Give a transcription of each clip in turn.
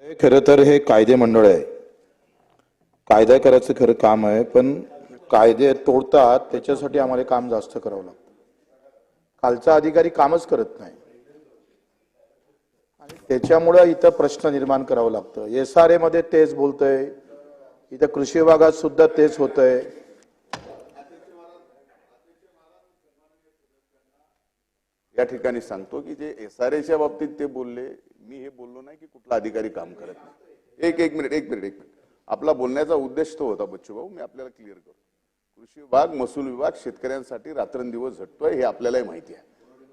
खरं तर हे कायदे मंडळ आहे. कायदा करायचं खरं काम आहे, पण कायदे तोडतात त्याच्यासाठी आम्हाला काम जास्त करावं लागतं. खालचा अधिकारी कामच करत नाही आणि त्याच्यामुळे इथं प्रश्न निर्माण करावं लागतं. SRA मध्ये तेच बोलतंय, इथं कृषी विभागात सुद्धा तेच होतंय. या ठिकाणी सांगतो की जे SRAच्या बाबतीत ते बोलले, मी हे बोललो नाही की कुठला अधिकारी काम करत नाही. एक मिनिट आपला बोलण्याचा उद्देश तो होता बच्चू भाऊ, मी आपल्याला क्लिअर करतो. कृषी विभाग, महसूल विभाग शेतकऱ्यांसाठी रात्रंदिवस झटतोय हे आपल्यालाही माहिती आहे.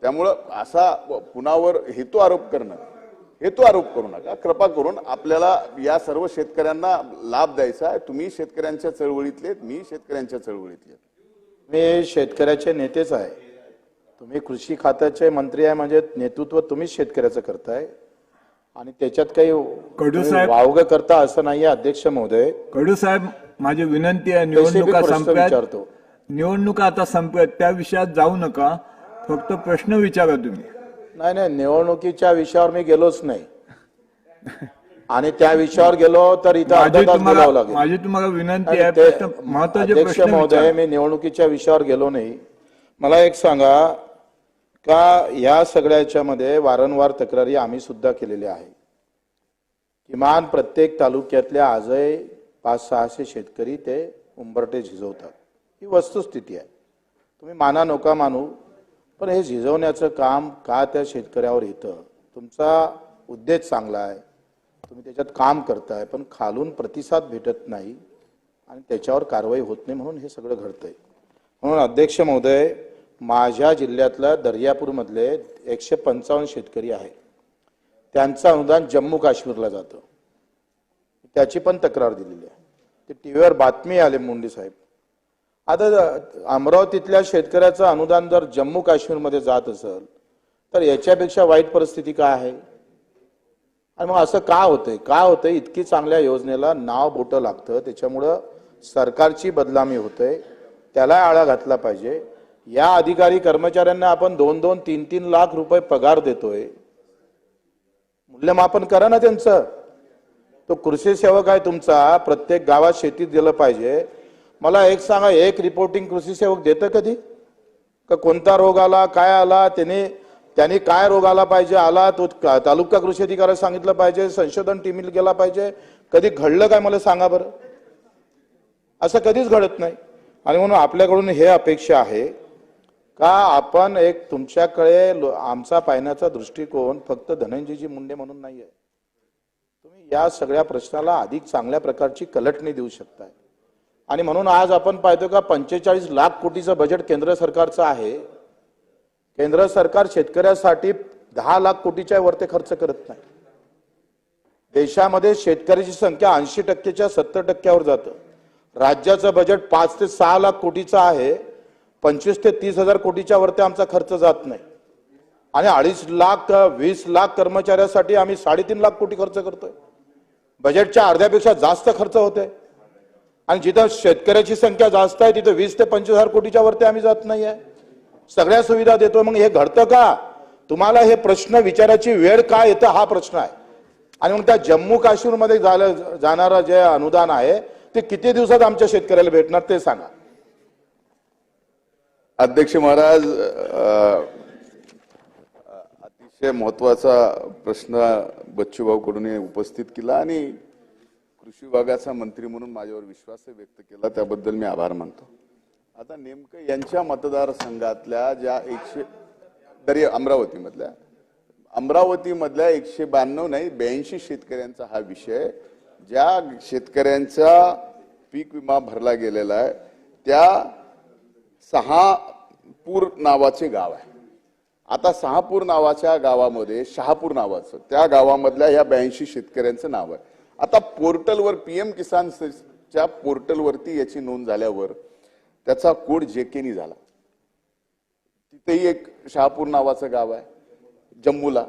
त्यामुळं असा कुणावर हेतू आरोप करू नका. कृपा करून आपल्याला या सर्व शेतकऱ्यांना लाभ द्यायचा आहे. तुम्ही शेतकऱ्यांच्या चळवळीतले, मी शेतकऱ्यांच्या चळवळीतले. मी शेतकऱ्याचे नेतेच आहे. तुम्ही कृषी खात्याचे मंत्री आहे म्हणजे नेतृत्व तुम्हीच शेतकऱ्याचं करताय आणि त्याच्यात काही वावग करता असं नाहीये. अध्यक्ष महोदय, कडू साहेब, माझी विनंती आहे, निवडणुका आता संपल्यात, त्या विषयात जाऊ नका. फक्त प्रश्न विचारा तुम्ही. नाही, निवडणुकीच्या विषयावर मी गेलोच नाही आणि त्या विषयावर गेलो तर इथं अर्धा तास बोलावं लागेल. माझी तुम्हाला विनंती आहे, महत्त्वाचे अध्यक्ष महोदय, मी निवडणुकीच्या विषयावर गेलो नाही. मला एक सांगा का या सगळ्याच्या मध्ये वारंवार तक्रारी आम्ही सुद्धा केलेल्या आहे. किमान प्रत्येक तालुक्यातल्या आजही 500-600 शेतकरी ते उंबरटे झिजवतात. ही वस्तुस्थिती आहे. तुम्ही माना नका मानू, पण हे झिजवण्याचं काम का त्या शेतकऱ्यावर येतं? तुमचा उद्देश चांगला आहे, तुम्ही त्याच्यात काम करताय, पण खालून प्रतिसाद भेटत नाही आणि त्याच्यावर कारवाई होत नाही, म्हणून हे सगळं घडतंय. म्हणून अध्यक्ष महोदय, माझ्या जिल्ह्यातल्या दर्यापूर मधले 155 शेतकरी आहेत, त्यांचं अनुदान जम्मू काश्मीरला जातं. त्याची पण तक्रार दिलेली आहे. ते टीव्हीवर बातमी आले मुंडे साहेब. आता अमरावतीतल्या शेतकऱ्याचं अनुदान जर जम्मू काश्मीरमध्ये जात असेल तर याच्यापेक्षा वाईट परिस्थिती काय आहे? आणि मग असं का होतंय? इतकी चांगल्या योजनेला नाव बोटं लागतं, त्याच्यामुळं सरकारची बदनामी होते. त्याला आळा घातला पाहिजे. या अधिकारी कर्मचाऱ्यांना आपण 2-2, 3-3 लाख रुपये पगार देतोय. मूल्यमापन करा ना त्यांचं. तो कृषी सेवक आहे तुमचा, प्रत्येक गावात शेतीत दिलं पाहिजे. मला एक सांगा, एक रिपोर्टिंग कृषी सेवक देतं कधी? का कोणता रोग आला, काय आला, त्यांनी काय रोग आला पाहिजे, आला तो तालुका कृषी अधिकाऱ्याला सांगितलं पाहिजे, संशोधन टीमला गेला पाहिजे. कधी घडलं काय मला सांगा बरं? असं कधीच घडत नाही. आणि म्हणून आपल्याकडून हे अपेक्षा आहे का आपण एक तुमच्याकडे आमचा पाहण्याचा दृष्टिकोन फक्त धनंजयजी मुंडे म्हणून नाहीये. तुम्ही या सगळ्या प्रश्नाला अधिक चांगल्या प्रकारची कलटणी देऊ शकताय. आणि म्हणून आज आपण पाहतो का 45 लाख कोटीचं बजेट केंद्र सरकारचं आहे. केंद्र सरकार शेतकऱ्यासाठी 10 लाख कोटीच्या वरती खर्च करत नाही. देशामध्ये शेतकऱ्याची संख्या 80%च्या 70%वर जातं. राज्याचं बजेट 5 ते 6 लाख कोटीचं आहे. 25 ते 30 हजार कोटीच्या वरती आमचा खर्च जात नाही. आणि 2.5 लाख 20 लाख कर्मचाऱ्यासाठी आम्ही 3.5 लाख कोटी खर्च करतोय. बजेटच्या अर्ध्यापेक्षा जास्त खर्च होतोय. आणि जिथं शेतकऱ्याची संख्या जास्त आहे तिथं 20 ते 25 हजार कोटीच्या वरती आम्ही जात नाहीये. सगळ्या सुविधा देतोय. मग हे घडतं का? तुम्हाला हे प्रश्न विचारायची वेळ का येतं हा प्रश्न आहे. आणि मग त्या जम्मू काश्मीरमध्ये जाणारं जे अनुदान आहे ते किती दिवसात आमच्या शेतकऱ्याला भेटणार ते सांगा. अध्यक्ष महाराज, अतिशय महत्वाचा प्रश्न बच्चूभाऊ कडून उपस्थित केला आणि कृषी विभागाचा मंत्री म्हणून माझ्यावर विश्वास व्यक्त केला, त्याबद्दल मी आभार मानतो. आता नेमकं यांच्या मतदारसंघातल्या ज्या अमरावतीमधल्या 192 नाही 82 शेतकऱ्यांचा हा विषय, ज्या शेतकऱ्यांचा पीक विमा भरला गेलेला आहे त्या शहापूर नावाचे गाव आहे. आता शहापूर नावाच्या गावामध्ये शहापूर नावाचं त्या गावामधल्या या 82 शेतकऱ्यांचं नाव आहे. आता पोर्टलवर PM किसानच्या पोर्टलवरती याची नोंद झाल्यावर त्याचा कोड JK झाला. तिथेही एक शहापूर नावाचं गाव आहे जम्मूला.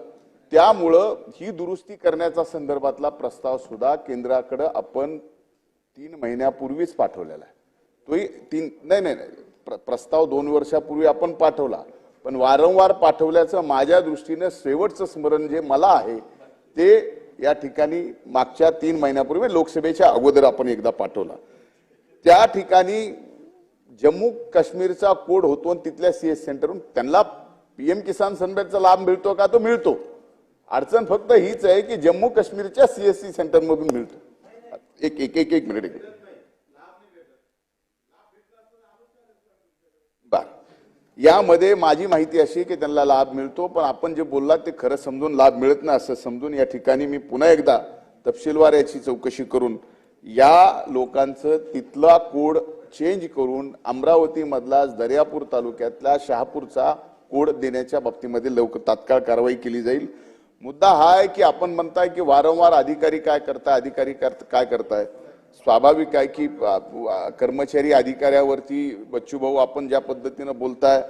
त्यामुळं ही दुरुस्ती करण्याचा संदर्भातला प्रस्ताव सुद्धा केंद्राकडे आपण 3 महिन्यापूर्वीच पाठवलेला आहे. तोही प्रस्ताव 2 वर्षापूर्वी आपण पाठवला, पण वारंवार पाठवल्याचं माझ्या दृष्टीने शेवटचं स्मरण जे मला आहे ते या ठिकाणी मागच्या 3 महिन्यापूर्वी लोकसभेच्या अगोदर आपण एकदा पाठवला. त्या ठिकाणी जम्मू काश्मीरचा कोड होतो आणि तिथल्या सीएस सेंटरहून त्यांना पीएम किसान सन्मानचा लाभ मिळतो का? तो मिळतो. अडचण फक्त हीच आहे की जम्मू काश्मीरच्या सीएससी सेंटर मधून मिळतो. एक मिनिट. यामध्ये माझी माहिती अशी की त्यांना लाभ मिळतो, पण आपण जे बोललात ते खरं समजून लाभ मिळत नाही असं समजून या ठिकाणी मी पुन्हा एकदा तपशीलवार याची चौकशी करून या लोकांचं तिथला कोड चेंज करून अमरावती मधला दर्यापूर तालुक्यातला शहापूरचा कोड देण्याच्या बाबतीमध्ये लवकर तात्काळ कारवाई केली जाईल. मुद्दा हा आहे की आपण म्हणताय की वारंवार अधिकारी काय करताय. स्वाभाविक आहे की कर्मचारी अधिकाऱ्यावरती बच्चूभाऊ आपण ज्या पद्धतीनं बोलताय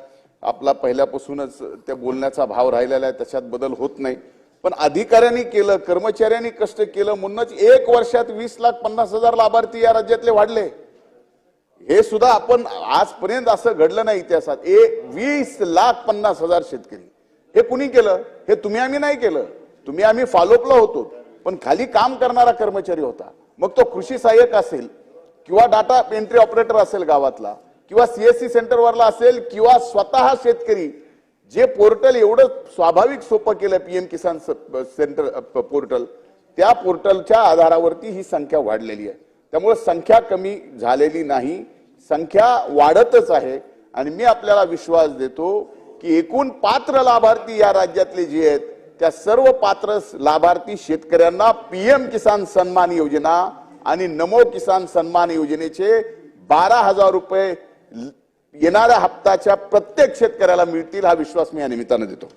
आपला पहिल्यापासूनच त्या बोलण्याचा भाव राहिलेला आहे, त्याच्यात बदल होत नाही. पण अधिकाऱ्यांनी केलं, कर्मचाऱ्यांनी कष्ट केलं म्हणूनच 1 वर्षात 20,50,000 लाभार्थी या राज्यातले वाढले. हे सुद्धा आपण आजपर्यंत असं घडलं नाही इतिहासात. 20,50,000 शेतकरी. हे कुणी केलं? हे तुम्ही आम्ही नाही केलं. तुम्ही आम्ही फॉलोअपला होतो, पण खाली काम करणारा कर्मचारी होता. मग तो कृषी सहाय्यक असेल किंवा डाटा एंट्री ऑपरेटर असेल गावातला किंवा सीएससी सेंटरवरला असेल किंवा स्वतः शेतकरी, जे पोर्टल एवढं स्वाभाविक सोपं केलं पीएम किसान सेंटर पोर्टल, त्या पोर्टलच्या आधारावरती ही संख्या वाढलेली आहे. त्यामुळे संख्या कमी झालेली नाही, संख्या वाढतच आहे. आणि मी आपल्याला विश्वास देतो की एकूण पात्र लाभार्थी या राज्यातले जे आहेत त्या सर्व पात्र लाभार्थी शेतकऱ्यांना पीएम किसान सन्मान योजना आणि नमो किसान सन्मान योजनेचे 12,000 रुपये येणाऱ्या हप्त्याच्या प्रत्येक शेतकऱ्याला मिळतील, हा विश्वास मी या निमित्तानं देतो.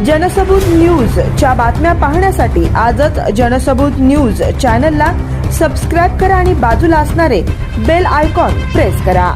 जनसबूत न्यूज च्या बातम्या पाहण्यासाठी आजच जनसबूत न्यूज चॅनलला सबस्क्राईब करा आणि बाजूला असणारे बेल आयकॉन प्रेस करा.